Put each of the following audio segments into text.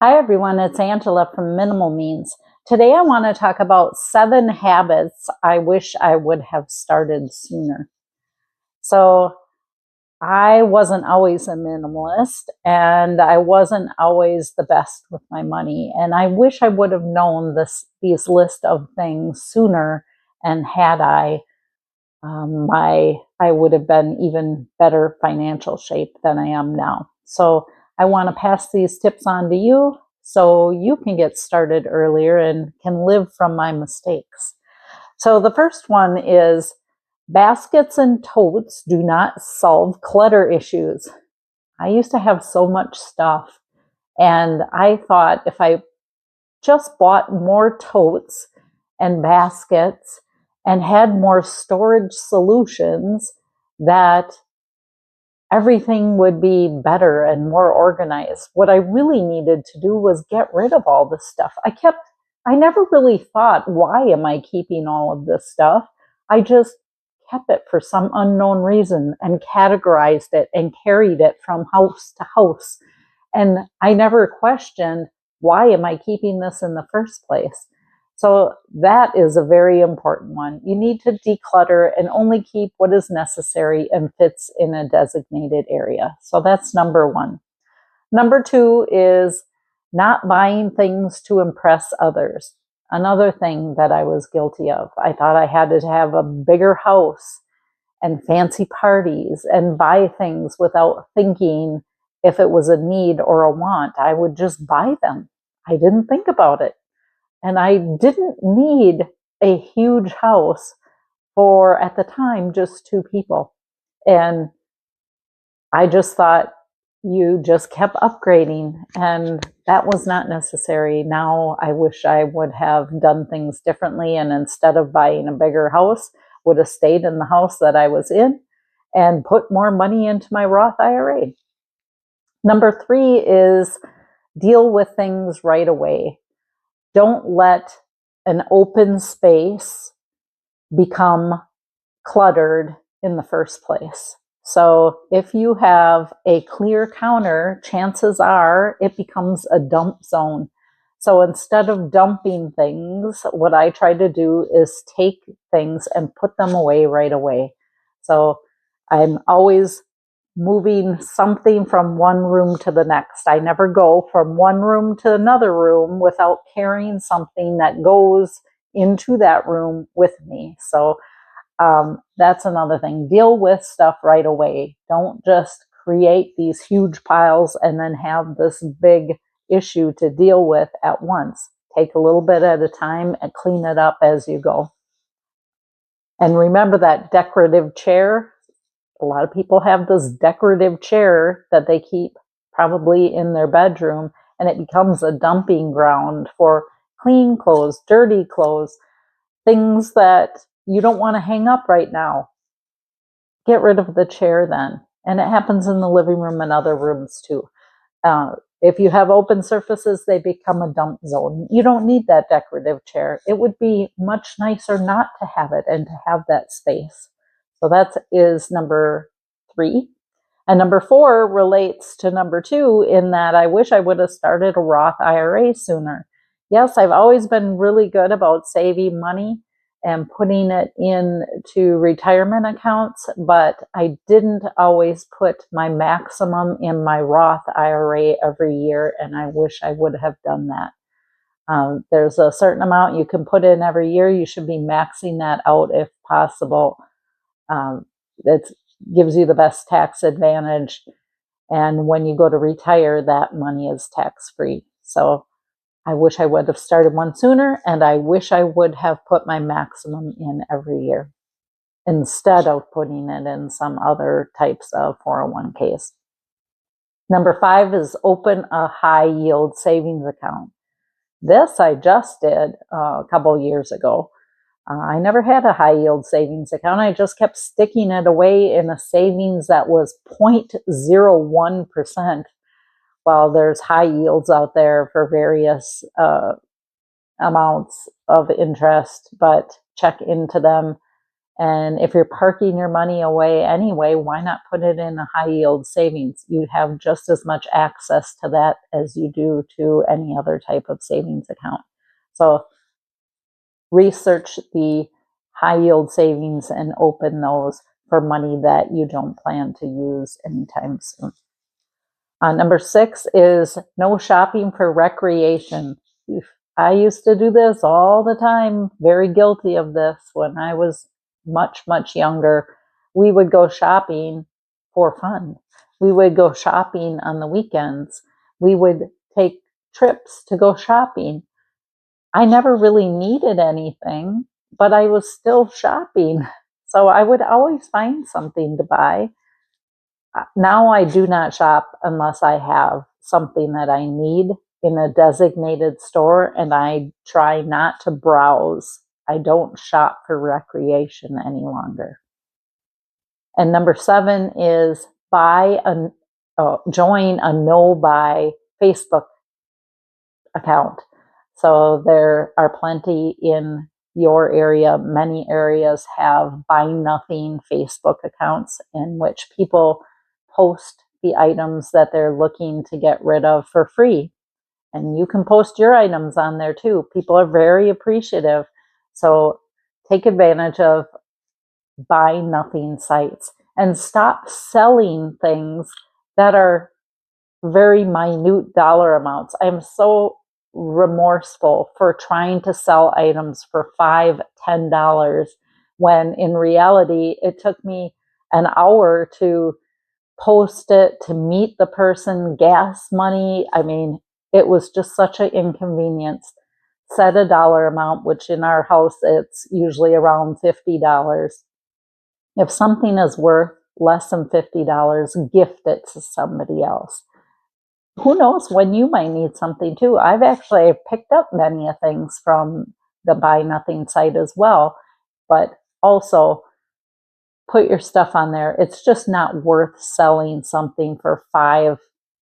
Hi, everyone. It's Angela from Minimal Means. Today, I want to talk about 7 habits I wish I would have started sooner. So, I wasn't always a minimalist and I wasn't always the best with my money. And I wish I would have known these list of things sooner. And had I would have been even better financial shape than I am now. So I want to pass these tips on to you so you can get started earlier and can live from my mistakes. So the first one is baskets and totes do not solve clutter issues. I used to have so much stuff, and I thought if I just bought more totes and baskets and had more storage solutions, that everything would be better and more organized. What I really needed to do was get rid of all this stuff. I never really thought, why am I keeping all of this stuff? I just kept it for some unknown reason and categorized it and carried it from house to house. And I never questioned, why am I keeping this in the first place? So that is a very important one. You need to declutter and only keep what is necessary and fits in a designated area. So that's number one. Number two is not buying things to impress others. Another thing that I was guilty of. I thought I had to have a bigger house and fancy parties and buy things without thinking if it was a need or a want. I would just buy them. I didn't think about it. And I didn't need a huge house for, at the time, just 2 people. And I just thought you just kept upgrading, and that was not necessary. Now I wish I would have done things differently, and instead of buying a bigger house, would have stayed in the house that I was in and put more money into my Roth IRA. Number three is deal with things right away. Don't let an open space become cluttered in the first place. So if you have a clear counter, chances are it becomes a dump zone. So instead of dumping things, what I try to do is take things and put them away right away. So I'm always moving something from one room to the next. I never go from one room to another room without carrying something that goes into that room with me. So that's another thing. Deal with stuff right away. Don't just create these huge piles and then have this big issue to deal with at once. Take a little bit at a time and clean it up as you go. And remember that decorative chair. A lot of people have this decorative chair that they keep probably in their bedroom, and it becomes a dumping ground for clean clothes, dirty clothes, things that you don't want to hang up right now. Get rid of the chair then. And it happens in the living room and other rooms too. If you have open surfaces, they become a dump zone. You don't need that decorative chair. It would be much nicer not to have it and to have that space. So that is number three. And number four relates to number two in that I wish I would have started a Roth IRA sooner. Yes, I've always been really good about saving money and putting it into retirement accounts, but I didn't always put my maximum in my Roth IRA every year, and I wish I would have done that. There's a certain amount you can put in every year. You should be maxing that out if possible. It gives you the best tax advantage, and when you go to retire, that money is tax-free. So I wish I would have started one sooner, and I wish I would have put my maximum in every year instead of putting it in some other types of 401ks. Number five is open a high yield savings account. This I just did a couple years ago. I never had a high yield savings account. I just kept sticking it away in a savings that was 0.01%. While there's high yields out there for various amounts of interest, but check into them. And if you're parking your money away anyway, why not put it in a high yield savings? You have just as much access to that as you do to any other type of savings account. So research the high yield savings and open those for money that you don't plan to use anytime soon. Number 6 is no shopping for recreation. I used to do this all the time, very guilty of this when I was much, much younger. We would go shopping for fun. We would go shopping on the weekends. We would take trips to go shopping. I never really needed anything, but I was still shopping. So I would always find something to buy. Now I do not shop unless I have something that I need in a designated store, and I try not to browse. I don't shop for recreation any longer. And number 7 is join a no-buy Facebook account. So there are plenty in your area. Many areas have buy nothing Facebook accounts in which people post the items that they're looking to get rid of for free. And you can post your items on there too. People are very appreciative. So take advantage of buy nothing sites and stop selling things that are very minute dollar amounts. I'm so remorseful for trying to sell items for $5, $10 when in reality it took me an hour to post it, to meet the person, gas money. I mean, it was just such an inconvenience. Set a dollar amount, which in our house it's usually around $50. If something is worth less than $50, gift it to somebody else. Who knows when you might need something too. I've actually picked up many things from the Buy Nothing site as well, but also put your stuff on there. It's just not worth selling something for $5.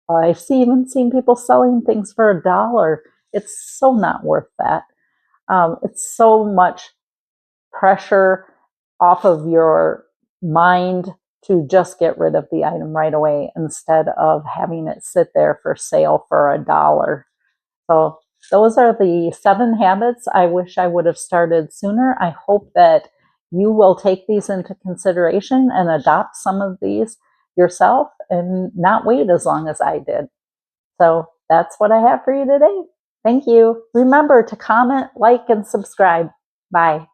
I've even seen people selling things for $1. It's so not worth that. It's so much pressure off of your mind to just get rid of the item right away instead of having it sit there for sale for $1. So those are the 7 habits I wish I would have started sooner. I hope that you will take these into consideration and adopt some of these yourself and not wait as long as I did. So that's what I have for you today. Thank you. Remember to comment, like, and subscribe. Bye.